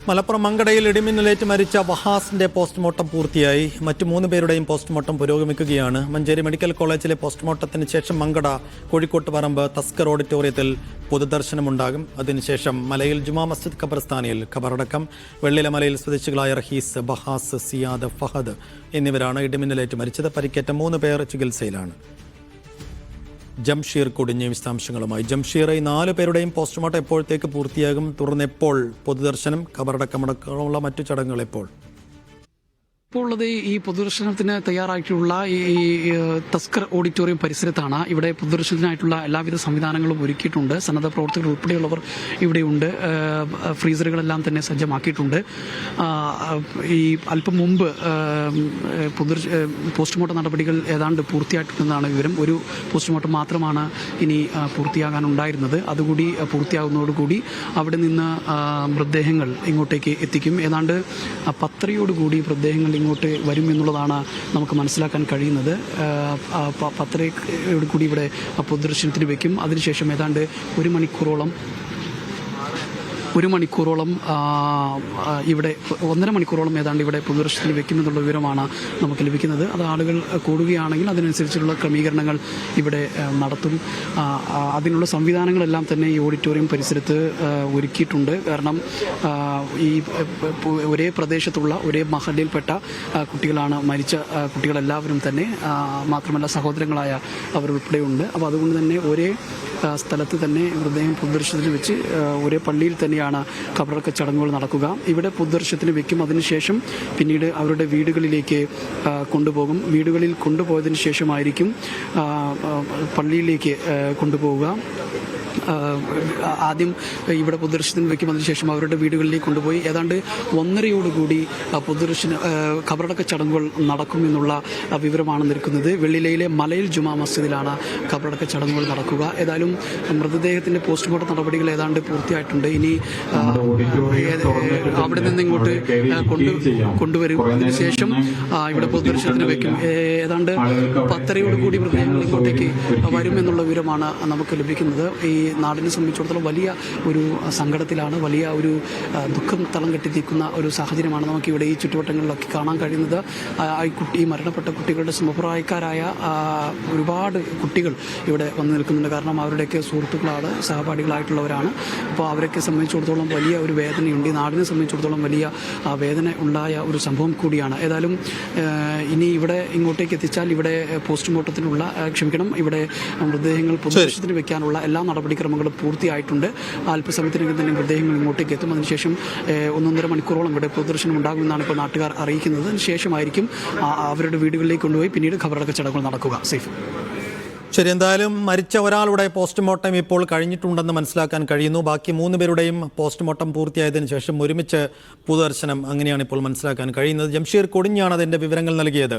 മലപ്പുറം മങ്കടയിൽ ഇടിമിന്നലേറ്റ് മരിച്ച വഹാസിന്റെ പോസ്റ്റ്മോർട്ടം പൂർത്തിയായി. മറ്റു 3 പേരുടെയും പോസ്റ്റ്മോർട്ടം പുരോഗമിക്കുകയാണ്. മഞ്ചേരി മെഡിക്കൽ കോളേജിലെ പോസ്റ്റ്മോർട്ടത്തിന് ശേഷം മങ്കട കോഴിക്കോട്ട് പറമ്പ് തസ്കർ ഓഡിറ്റോറിയത്തിൽ പൊതുദർശനമുണ്ടാകും. അതിനുശേഷം മലയിൽ ജുമാ മസ്ജിദ് ഖബർസ്ഥാനിൽ ഖബറടക്കം. വെള്ളില മലയിൽ സ്വദേശികളായ റഹീസ്, ബഹാസ്, സിയാദ്, ഫഹദ് എന്നിവരാണ് ഇടിമിന്നലേറ്റ് മരിച്ചത്. പരിക്കേറ്റ 3 പേർ ചികിത്സയിലാണ്. ജംഷീർ കൊടിഞ്ഞ വിശദാംശങ്ങളുമായി. ജംഷീർ, ഈ 4 പേരുടെയും പോസ്റ്റ്മോർട്ടം എപ്പോഴത്തേക്ക് പൂർത്തിയാകും? തുടർന്ന് എപ്പോൾ പൊതുദർശനം, ഖബറടക്കമടക്കമുള്ള മറ്റു ചടങ്ങുകൾ എപ്പോൾ? ഇപ്പോൾ ഉള്ളത് ഈ പൊതുദർശനത്തിന് തയ്യാറായിട്ടുള്ള ഈ തസ്കർ ഓഡിറ്റോറിയം പരിസരത്താണ്. ഇവിടെ പൊതുദർശനത്തിനായിട്ടുള്ള എല്ലാവിധ സംവിധാനങ്ങളും ഒരുക്കിയിട്ടുണ്ട്. സന്നദ്ധ പ്രവർത്തകർ ഉൾപ്പെടെയുള്ളവർ ഇവിടെയുണ്ട്. ഫ്രീസറുകളെല്ലാം തന്നെ സജ്ജമാക്കിയിട്ടുണ്ട്. ഈ അല്പം മുമ്പ് പോസ്റ്റ്മോർട്ടം നടപടികൾ ഏതാണ്ട് പൂർത്തിയായിട്ടുണ്ടെന്നാണ് വിവരം. ഒരു പോസ്റ്റ്മോർട്ടം മാത്രമാണ് ഇനി പൂർത്തിയാകാനുണ്ടായിരുന്നത്. അതുകൂടി പൂർത്തിയാകുന്നതോടുകൂടി അവിടെ നിന്ന് മൃതദേഹങ്ങൾ ഇങ്ങോട്ടേക്ക് എത്തിക്കും. ഏതാണ്ട് 10:30 മൃതദേഹങ്ങൾ ഇങ്ങോട്ട് വരും എന്നുള്ളതാണ് നമുക്ക് മനസ്സിലാക്കാൻ കഴിയുന്നത്. 10:30 കൂടി ഇവിടെ പൊതുദർശനത്തിന് വയ്ക്കും. അതിനുശേഷം ഏതാണ്ട് 1 മണിക്കൂറോളം ഇവിടെ 1.5 മണിക്കൂറോളം ഏതാണ്ട് ഇവിടെ പൊതുദർശനത്തിന് വെക്കുമെന്നുള്ള വിവരമാണ് നമുക്ക് ലഭിക്കുന്നത്. അത് ആളുകൾ കൂടുകയാണെങ്കിൽ അതിനനുസരിച്ചുള്ള ക്രമീകരണങ്ങൾ ഇവിടെ നടത്തും. അതിനുള്ള സംവിധാനങ്ങളെല്ലാം തന്നെ ഈ ഓഡിറ്റോറിയം പരിസരത്ത് ഒരുക്കിയിട്ടുണ്ട്. കാരണം ഈ ഒരേ പ്രദേശത്തുള്ള ഒരേ മഹലിൽപ്പെട്ട കുട്ടികളാണ് മരിച്ച കുട്ടികളെല്ലാവരും തന്നെ. മാത്രമല്ല സഹോദരങ്ങളായ അവരുൾപ്പെടെയുണ്ട്. അപ്പോൾ അതുകൊണ്ട് തന്നെ ഒരേ സ്ഥലത്ത് തന്നെ മൃതദേഹം പൊതുദർശനത്തിന് വെച്ച് ഒരേ പള്ളിയിൽ തന്നെയാണ് ഖബറടക്ക ചടങ്ങുകൾ നടക്കുക. ഇവിടെ പൊതുദർശനത്തിന് വെക്കും. അതിനുശേഷം പിന്നീട് അവരുടെ വീടുകളിലേക്ക് കൊണ്ടുപോകും. വീടുകളിൽ കൊണ്ടുപോയതിന് ശേഷമായിരിക്കും പള്ളിയിലേക്ക് കൊണ്ടുപോവുക. ആദ്യം ഇവിടെ പൊതുദർശനത്തിന് വയ്ക്കും. അതിനുശേഷം അവരുടെ വീടുകളിലേക്ക് കൊണ്ടുപോയി ഏതാണ്ട് 1:30 പൊതുദർശന ഖബറടക്ക ചടങ്ങുകൾ നടക്കുമെന്നുള്ള വിവരമാണ് നിൽക്കുന്നത്. വെള്ളിലയിലെ മലയിൽ ജുമാ മസ്ജിദിലാണ് ഖബറടക്ക ചടങ്ങുകൾ നടക്കുക. ഏതായാലും മൃതദേഹത്തിന്റെ പോസ്റ്റ്മോർട്ടം നടപടികൾ ഏതാണ്ട് പൂർത്തിയായിട്ടുണ്ട്. ഇനി അവിടെ നിന്ന് ഇങ്ങോട്ട് കൊണ്ടുവരും. അതിനുശേഷം ഇവിടെ പൊതുദർശനത്തിന് വയ്ക്കും. ഏതാണ്ട് 10:30 മൃതദേഹങ്ങൾ ഇങ്ങോട്ടേക്ക് വരുമെന്നുള്ള വിവരമാണ് നമുക്ക് ലഭിക്കുന്നത്. ഈ നാടിനെ സംബന്ധിച്ചിടത്തോളം വലിയ ഒരു സങ്കടത്തിലാണ്, വലിയ ഒരു ദുഃഖം തളം കെട്ടി നിൽക്കുന്ന ഒരു സാഹചര്യമാണ് നമുക്കിവിടെ ഈ ചുറ്റുവട്ടങ്ങളിലൊക്കെ കാണാൻ കഴിയുന്നത്. ഈ മരണപ്പെട്ട കുട്ടികളുടെ സമപ്രായക്കാരായ ഒരുപാട് കുട്ടികൾ ഇവിടെ വന്നു നിൽക്കുന്നുണ്ട്. കാരണം അവരുടെയൊക്കെ സുഹൃത്തുക്കളാണ്, സഹപാഠികളായിട്ടുള്ളവരാണ്. അപ്പോൾ അവരൊക്കെ സംബന്ധിച്ചിടത്തോളം വലിയ ഒരു വേദനയുണ്ട്. ഈ നാടിനെ സംബന്ധിച്ചിടത്തോളം വലിയ വേദന ഉണ്ടായ ഒരു സംഭവം കൂടിയാണ്. ഏതായാലും ഇനി ഇവിടെ ഇങ്ങോട്ടേക്ക് എത്തിച്ചാൽ ഇവിടെ പോസ്റ്റ്മോർട്ടത്തിനുള്ള ഇവിടെ മൃതദേഹങ്ങൾ പൊതുദർശനത്തിന് വെക്കാനുള്ള എല്ലാ നടപടിക്രമങ്ങളും പൂർത്തിയായിട്ടുണ്ട്. അല്പസമയത്തിനകം തന്നെ മൃതദേഹങ്ങൾ ഇങ്ങോട്ടേക്ക് എത്തും. അതിനുശേഷം 1.5 മണിക്കൂറോളം ഇവിടെ പൊതുദർശനം ഉണ്ടാകുമെന്നാണ് ഇപ്പോൾ നാട്ടുകാർ അറിയിക്കുന്നത്. അതിനുശേഷമായിരിക്കും അവരുടെ വീടുകളിലേക്ക് കൊണ്ടുപോയി പിന്നീട് ഖബറടക്ക ചടങ്ങുകൾ നടക്കുക. സേഫ്. ശരി, എന്തായാലും മരിച്ച ഒരാളുടെ പോസ്റ്റ്മോർട്ടം ഇപ്പോൾ കഴിഞ്ഞിട്ടുണ്ടെന്ന് മനസ്സിലാക്കാൻ കഴിയുന്നു. ബാക്കി 3 പേരുടെയും പോസ്റ്റ്മോർട്ടം പൂർത്തിയായതിനു ശേഷം ഒരുമിച്ച് പൊതുദർശനം, അങ്ങനെയാണ് ഇപ്പോൾ മനസ്സിലാക്കാൻ കഴിയുന്നത്. ജംഷീർ കൊടിഞ്ഞാണ് അതിൻ്റെ വിവരങ്ങൾ നൽകിയത്.